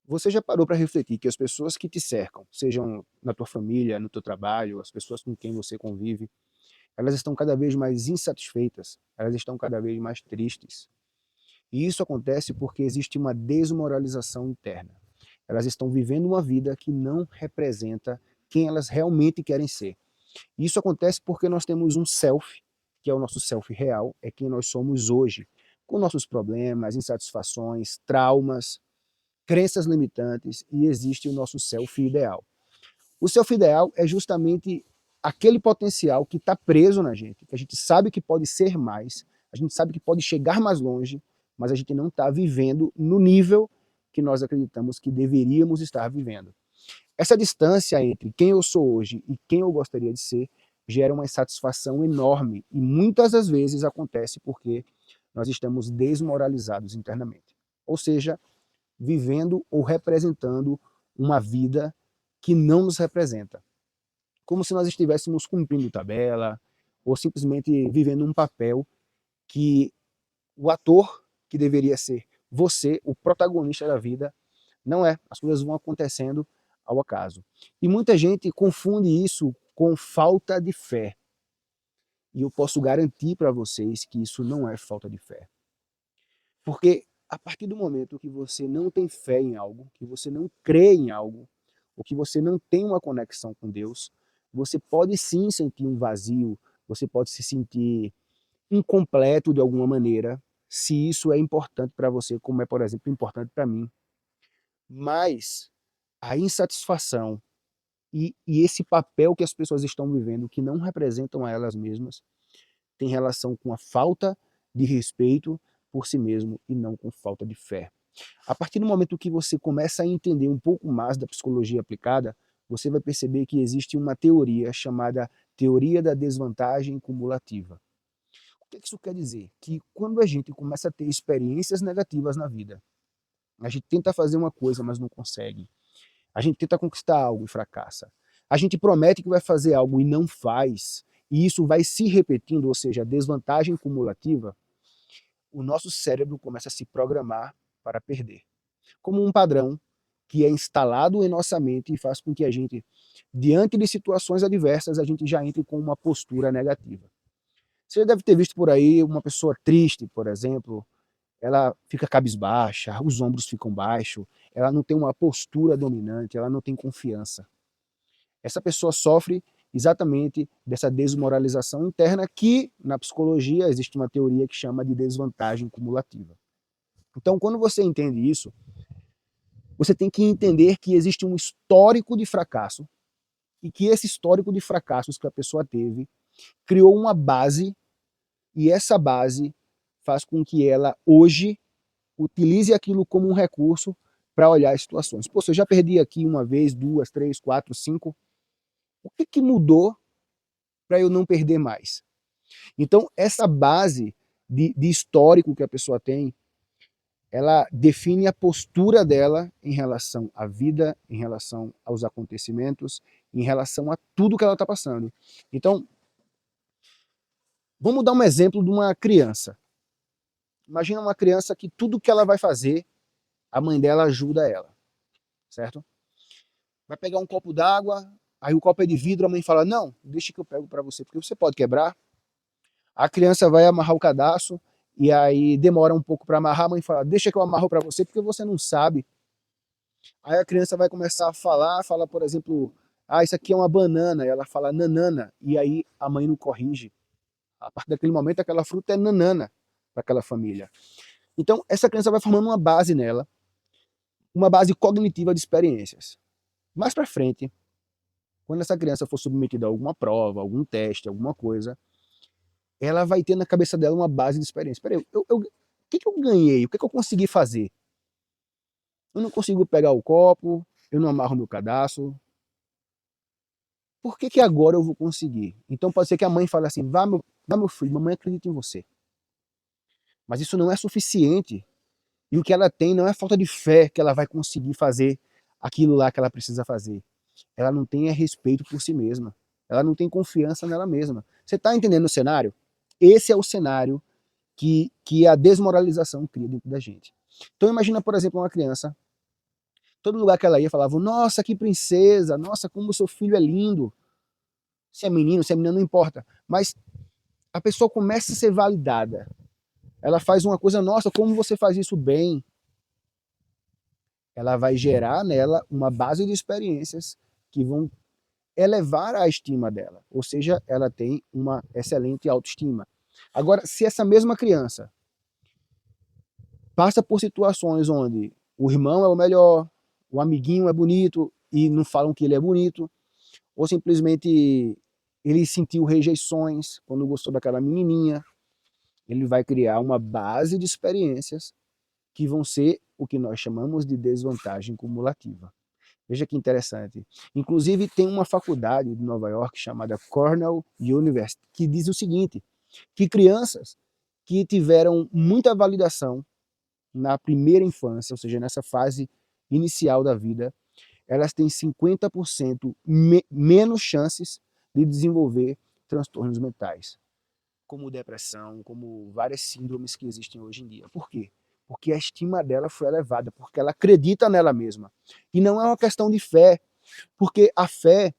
Você já parou para refletir que as pessoas que te cercam, sejam na tua família, no teu trabalho, as pessoas com quem você convive, elas estão cada vez mais insatisfeitas, elas estão cada vez mais tristes. E isso acontece porque existe uma desmoralização interna. Elas estão vivendo uma vida que não representa quem elas realmente querem ser. E isso acontece porque nós temos um self, que é o nosso self real, é quem nós somos hoje, com nossos problemas, insatisfações, traumas, crenças limitantes, e existe o nosso self ideal. O self ideal é justamente aquele potencial que está preso na gente, que a gente sabe que pode ser mais, a gente sabe que pode chegar mais longe, mas a gente não está vivendo no nível que nós acreditamos que deveríamos estar vivendo. Essa distância entre quem eu sou hoje e quem eu gostaria de ser gera uma insatisfação enorme e muitas das vezes acontece porque nós estamos desmoralizados internamente. Ou seja, vivendo ou representando uma vida que não nos representa. Como se nós estivéssemos cumprindo tabela ou simplesmente vivendo um papel que o ator que deveria ser você, o protagonista da vida, não é. As coisas vão acontecendo ao acaso. E muita gente confunde isso com falta de fé. E eu posso garantir para vocês que isso não é falta de fé. Porque a partir do momento que você não tem fé em algo, que você não crê em algo, ou que você não tem uma conexão com Deus, você pode sim sentir um vazio, você pode se sentir incompleto de alguma maneira, se isso é importante para você, como é, por exemplo, importante para mim. Mas a insatisfação e esse papel que as pessoas estão vivendo, que não representam a elas mesmas, tem relação com a falta de respeito por si mesmo e não com falta de fé. A partir do momento que você começa a entender um pouco mais da psicologia aplicada, você vai perceber que existe uma teoria chamada teoria da desvantagem cumulativa. O que isso quer dizer? Que quando a gente começa a ter experiências negativas na vida, a gente tenta fazer uma coisa, mas não consegue. A gente tenta conquistar algo e fracassa. A gente promete que vai fazer algo e não faz, e isso vai se repetindo, ou seja, a desvantagem cumulativa, o nosso cérebro começa a se programar para perder. Como um padrão que é instalado em nossa mente e faz com que a gente, diante de situações adversas, a gente já entre com uma postura negativa. Você deve ter visto por aí uma pessoa triste, por exemplo, ela fica cabisbaixa, os ombros ficam baixos, ela não tem uma postura dominante, ela não tem confiança. Essa pessoa sofre exatamente dessa desmoralização interna que, na psicologia, existe uma teoria que chama de desvantagem cumulativa. Então, quando você entende isso, você tem que entender que existe um histórico de fracasso e que esse histórico de fracassos que a pessoa teve criou uma base e essa base faz com que ela hoje utilize aquilo como um recurso para olhar as situações. Pô, se eu já perdi aqui uma vez, duas, três, quatro, cinco, o que mudou para eu não perder mais? Então, essa base de histórico que a pessoa tem, ela define a postura dela em relação à vida, em relação aos acontecimentos, em relação a tudo que ela está passando. Então, vamos dar um exemplo de uma criança. Imagina uma criança que tudo que ela vai fazer, a mãe dela ajuda ela, certo? Vai pegar um copo d'água, aí o copo é de vidro, a mãe fala, não, deixa que eu pego para você, porque você pode quebrar. A criança vai amarrar o cadastro, e aí demora um pouco para amarrar, a mãe fala, deixa que eu amarro para você, porque você não sabe. Aí a criança vai começar a falar, fala, por exemplo, ah, isso aqui é uma banana, e ela fala nanana, e aí a mãe não corrige. A partir daquele momento, aquela fruta é nanana para aquela família. Então, essa criança vai formando uma base nela, uma base cognitiva de experiências. Mais para frente, quando essa criança for submetida a alguma prova, algum teste, alguma coisa, ela vai ter na cabeça dela uma base de experiência. Peraí, o que eu ganhei? O que eu consegui fazer? Eu não consigo pegar o copo, eu não amarro meu cadastro. Por que agora eu vou conseguir? Então pode ser que a mãe fale assim, vá meu filho, mamãe acredita em você. Mas isso não é suficiente. E o que ela tem não é falta de fé que ela vai conseguir fazer aquilo lá que ela precisa fazer. Ela não tem respeito por si mesma. Ela não tem confiança nela mesma. Você está entendendo o cenário? Esse é o cenário que a desmoralização cria dentro da gente. Então imagina, por exemplo, uma criança Todo lugar que ela ia falavam, nossa, que princesa, nossa, como o seu filho é lindo. Se é menino, se é menina, não importa. Mas a pessoa começa a ser validada. Ela faz uma coisa, nossa, como você faz isso bem. Ela vai gerar nela uma base de experiências que vão elevar a estima dela. Ou seja, ela tem uma excelente autoestima. Agora, se essa mesma criança passa por situações onde o irmão é o melhor, o amiguinho é bonito e não falam que ele é bonito, ou simplesmente ele sentiu rejeições quando gostou daquela menininha, ele vai criar uma base de experiências que vão ser o que nós chamamos de desvantagem cumulativa. Veja que interessante. Inclusive, tem uma faculdade de Nova York chamada Cornell University que diz o seguinte, que crianças que tiveram muita validação na primeira infância, ou seja, nessa fase inicial da vida, elas têm 50% menos chances de desenvolver transtornos mentais, como depressão, como várias síndromes que existem hoje em dia. Por quê? Porque a estima dela foi elevada, porque ela acredita nela mesma. E não é uma questão de fé, porque a fé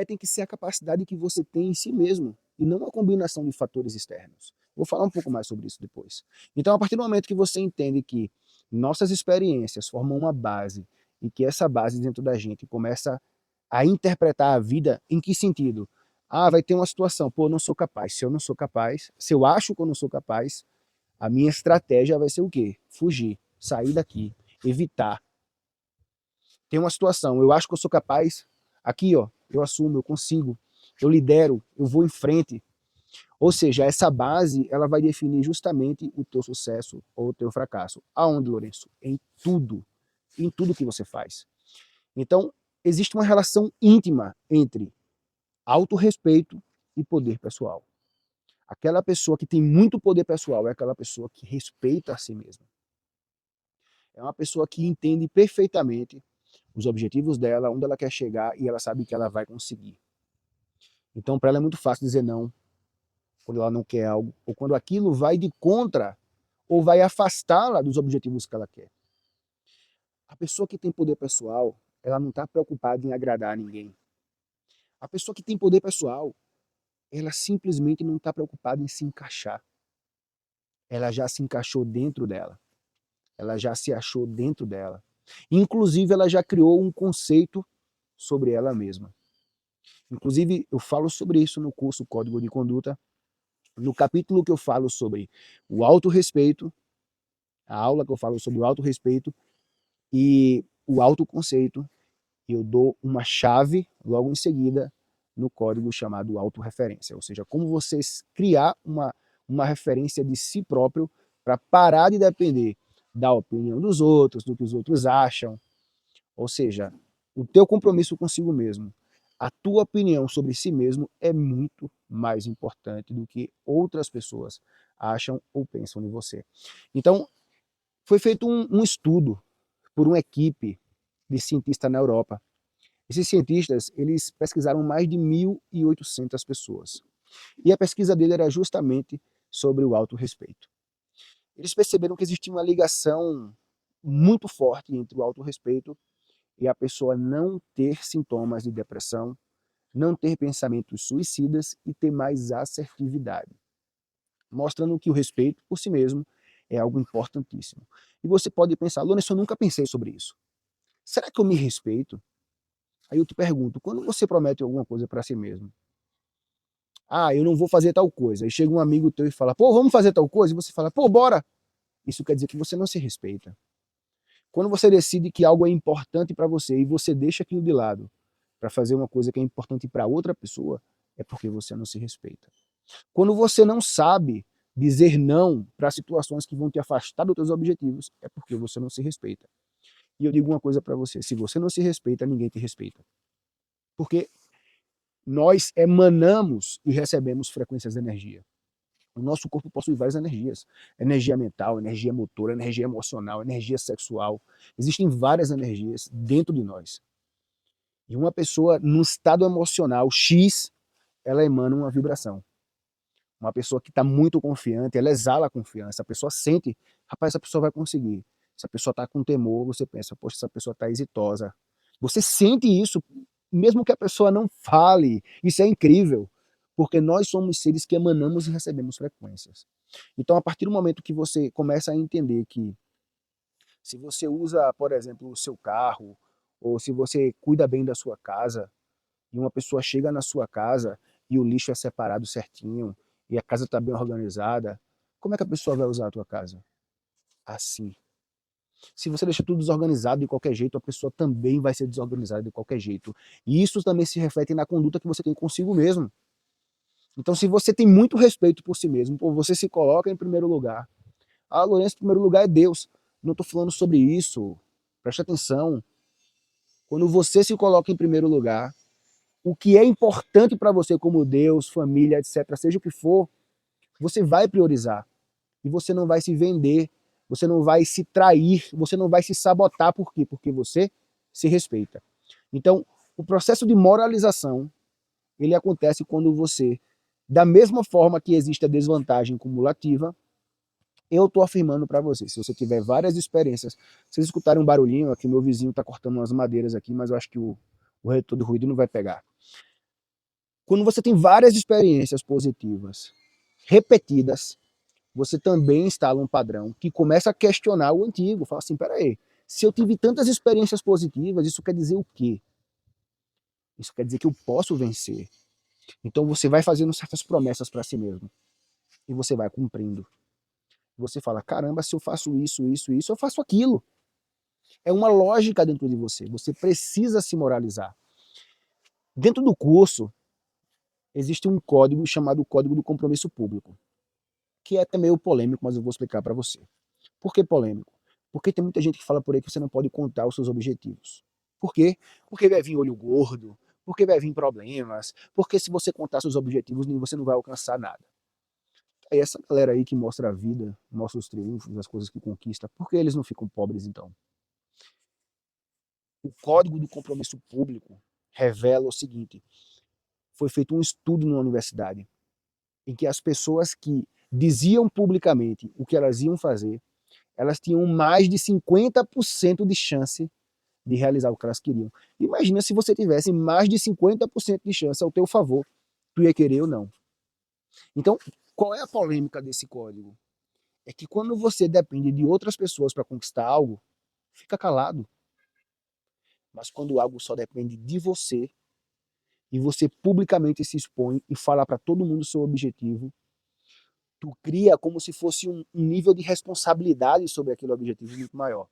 tem que ser a capacidade que você tem em si mesmo, e não uma combinação de fatores externos. Vou falar um pouco mais sobre isso depois. Então, a partir do momento que você entende que nossas experiências formam uma base, e que essa base dentro da gente começa a interpretar a vida, em que sentido? Ah, vai ter uma situação, pô, eu não sou capaz. Se eu não sou capaz, se eu acho que eu não sou capaz, a minha estratégia vai ser o quê? Fugir, sair daqui, evitar. Tem uma situação, eu acho que eu sou capaz, aqui ó, eu assumo, eu consigo, eu lidero, eu vou em frente. Ou seja, essa base, ela vai definir justamente o teu sucesso ou o teu fracasso. Aonde, Lourenço? Em tudo que você faz. Então, existe uma relação íntima entre autorrespeito e poder pessoal. Aquela pessoa que tem muito poder pessoal é aquela pessoa que respeita a si mesma. É uma pessoa que entende perfeitamente os objetivos dela, onde ela quer chegar e ela sabe que ela vai conseguir. Então, para ela é muito fácil dizer não quando ela não quer algo, ou quando aquilo vai de contra ou vai afastá-la dos objetivos que ela quer. A pessoa que tem poder pessoal, ela não está preocupada em agradar a ninguém. A pessoa que tem poder pessoal, ela simplesmente não está preocupada em se encaixar. Ela já se encaixou dentro dela. Ela já se achou dentro dela. Inclusive, ela já criou um conceito sobre ela mesma. Inclusive, eu falo sobre isso no curso Código de Conduta, no capítulo que eu falo sobre o autorrespeito, a aula que eu falo sobre o autorrespeito e o autoconceito, eu dou uma chave logo em seguida no código chamado autorreferência, ou seja, como você criar uma referência de si próprio para parar de depender da opinião dos outros, do que os outros acham, ou seja, o teu compromisso consigo mesmo, a tua opinião sobre si mesmo é muito mais importante do que outras pessoas acham ou pensam de você. Então, foi feito um estudo por uma equipe de cientistas na Europa. Esses cientistas, eles pesquisaram mais de 1.800 pessoas. E a pesquisa dele era justamente sobre o autorrespeito. Eles perceberam que existia uma ligação muito forte entre o autorrespeito e a pessoa não ter sintomas de depressão, não ter pensamentos suicidas e ter mais assertividade, mostrando que o respeito por si mesmo é algo importantíssimo. E você pode pensar, Lourenço, eu nunca pensei sobre isso. Será que eu me respeito? Aí eu te pergunto, quando você promete alguma coisa para si mesmo, ah, eu não vou fazer tal coisa, aí chega um amigo teu e fala, pô, vamos fazer tal coisa, e você fala, pô, bora. Isso quer dizer que você não se respeita. Quando você decide que algo é importante para você e você deixa aquilo de lado para fazer uma coisa que é importante para outra pessoa, é porque você não se respeita. Quando você não sabe dizer não para situações que vão te afastar dos seus objetivos, é porque você não se respeita. E eu digo uma coisa para você, se você não se respeita, ninguém te respeita. Porque nós emanamos e recebemos frequências de energia. O nosso corpo possui várias energias. Energia mental, energia motora, energia emocional, energia sexual. Existem várias energias dentro de nós. E uma pessoa, num estado emocional X, ela emana uma vibração. Uma pessoa que está muito confiante, ela exala a confiança. A pessoa sente, rapaz, essa pessoa vai conseguir. Se a pessoa está com temor, você pensa, poxa, essa pessoa está exitosa. Você sente isso, mesmo que a pessoa não fale. Isso é incrível, porque nós somos seres que emanamos e recebemos frequências. Então, a partir do momento que você começa a entender que se você usa, por exemplo, o seu carro, ou se você cuida bem da sua casa, e uma pessoa chega na sua casa e o lixo é separado certinho, e a casa está bem organizada, como é que a pessoa vai usar a tua casa? Assim. Se você deixa tudo desorganizado de qualquer jeito, a pessoa também vai ser desorganizada de qualquer jeito. E isso também se reflete na conduta que você tem consigo mesmo. Então, se você tem muito respeito por si mesmo, pô, você se coloca em primeiro lugar. Ah, Lourenço, em primeiro lugar é Deus. Não estou falando sobre isso. Preste atenção. Quando você se coloca em primeiro lugar, o que é importante para você como Deus, família, etc., seja o que for, você vai priorizar. E você não vai se vender, você não vai se trair, você não vai se sabotar. Por quê? Porque você se respeita. Então, o processo de moralização, ele acontece quando você, da mesma forma que existe a desvantagem cumulativa, eu estou afirmando para você, se você tiver várias experiências, vocês escutarem um barulhinho, aqui meu vizinho está cortando umas madeiras aqui, mas eu acho que o retorno do ruído não vai pegar. Quando você tem várias experiências positivas, repetidas, você também instala um padrão que começa a questionar o antigo. Fala assim, peraí, se eu tive tantas experiências positivas, isso quer dizer o quê? Isso quer dizer que eu posso vencer. Então você vai fazendo certas promessas para si mesmo. E você vai cumprindo. Você fala, caramba, se eu faço isso, eu faço aquilo. É uma lógica dentro de você. Você precisa se moralizar. Dentro do curso, existe um código chamado Código do Compromisso Público, que é até meio polêmico, mas eu vou explicar para você. Por que polêmico? Porque tem muita gente que fala por aí que você não pode contar os seus objetivos. Por quê? Porque vai vir olho gordo, porque vai vir problemas, porque se você contar seus objetivos, você não vai alcançar nada. Aí essa galera aí que mostra a vida, mostra os triunfos, as coisas que conquista, por que eles não ficam pobres então? O Código do Compromisso Público revela o seguinte: foi feito um estudo na universidade em que as pessoas que diziam publicamente o que elas iam fazer, elas tinham mais de 50% de chance de realizar o que elas queriam. Imagina se você tivesse mais de 50% de chance ao teu favor, tu ia querer ou não. Então, qual é a polêmica desse código? É que quando você depende de outras pessoas para conquistar algo, fica calado. Mas quando algo só depende de você, e você publicamente se expõe e fala para todo mundo o seu objetivo, tu cria como se fosse um nível de responsabilidade sobre aquele objetivo muito maior.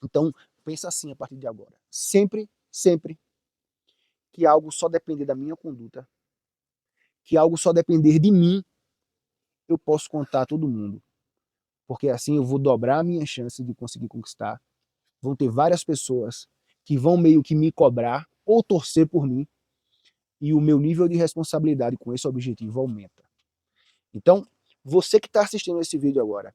Então, pensa assim a partir de agora. Sempre, sempre que algo só depender da minha conduta, que algo só depender de mim, eu posso contar a todo mundo. Porque assim eu vou dobrar a minha chance de conseguir conquistar. Vão ter várias pessoas que vão meio que me cobrar ou torcer por mim, e o meu nível de responsabilidade com esse objetivo aumenta. Então, você que está assistindo esse vídeo agora,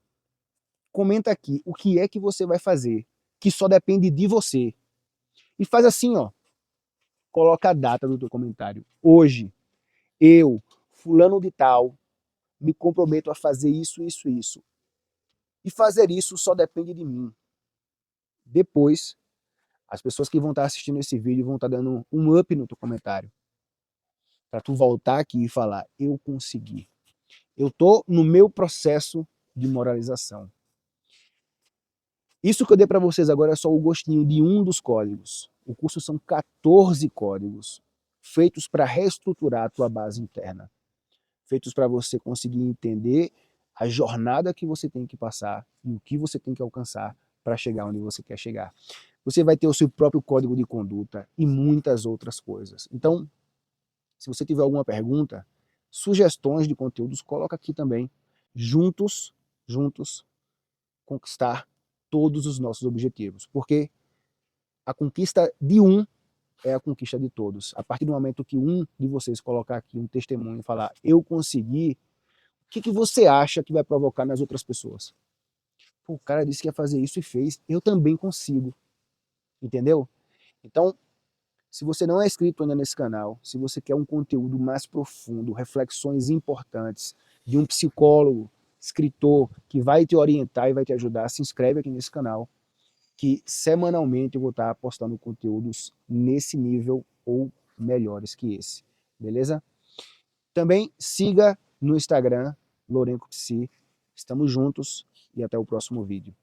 comenta aqui o que é que você vai fazer, que só depende de você. E faz assim, ó, coloca a data do teu comentário. Hoje, eu, fulano de tal, me comprometo a fazer isso, isso, isso. E fazer isso só depende de mim. Depois, as pessoas que vão estar assistindo esse vídeo vão estar dando um up no teu comentário. Para tu voltar aqui e falar, eu consegui. Eu tô no meu processo de moralização. Isso que eu dei para vocês agora é só o gostinho de um dos códigos. O curso são 14 códigos, feitos para reestruturar a tua base interna. Feitos para você conseguir entender a jornada que você tem que passar e o que você tem que alcançar para chegar onde você quer chegar. Você vai ter o seu próprio código de conduta e muitas outras coisas. Então, se você tiver alguma pergunta, sugestões de conteúdos, coloca aqui também. Juntos, conquistar todos os nossos objetivos. Porque a conquista de um é a conquista de todos. A partir do momento que um de vocês colocar aqui um testemunho e falar, eu consegui, o que você acha que vai provocar nas outras pessoas? Pô, o cara disse que ia fazer isso e fez, eu também consigo. Entendeu? Então, se você não é inscrito ainda nesse canal, se você quer um conteúdo mais profundo, reflexões importantes de um psicólogo, escritor que vai te orientar e vai te ajudar, se inscreve aqui nesse canal, que semanalmente eu vou estar postando conteúdos nesse nível ou melhores que esse, beleza? Também siga no Instagram, Lourenco Psi. Estamos juntos e até o próximo vídeo.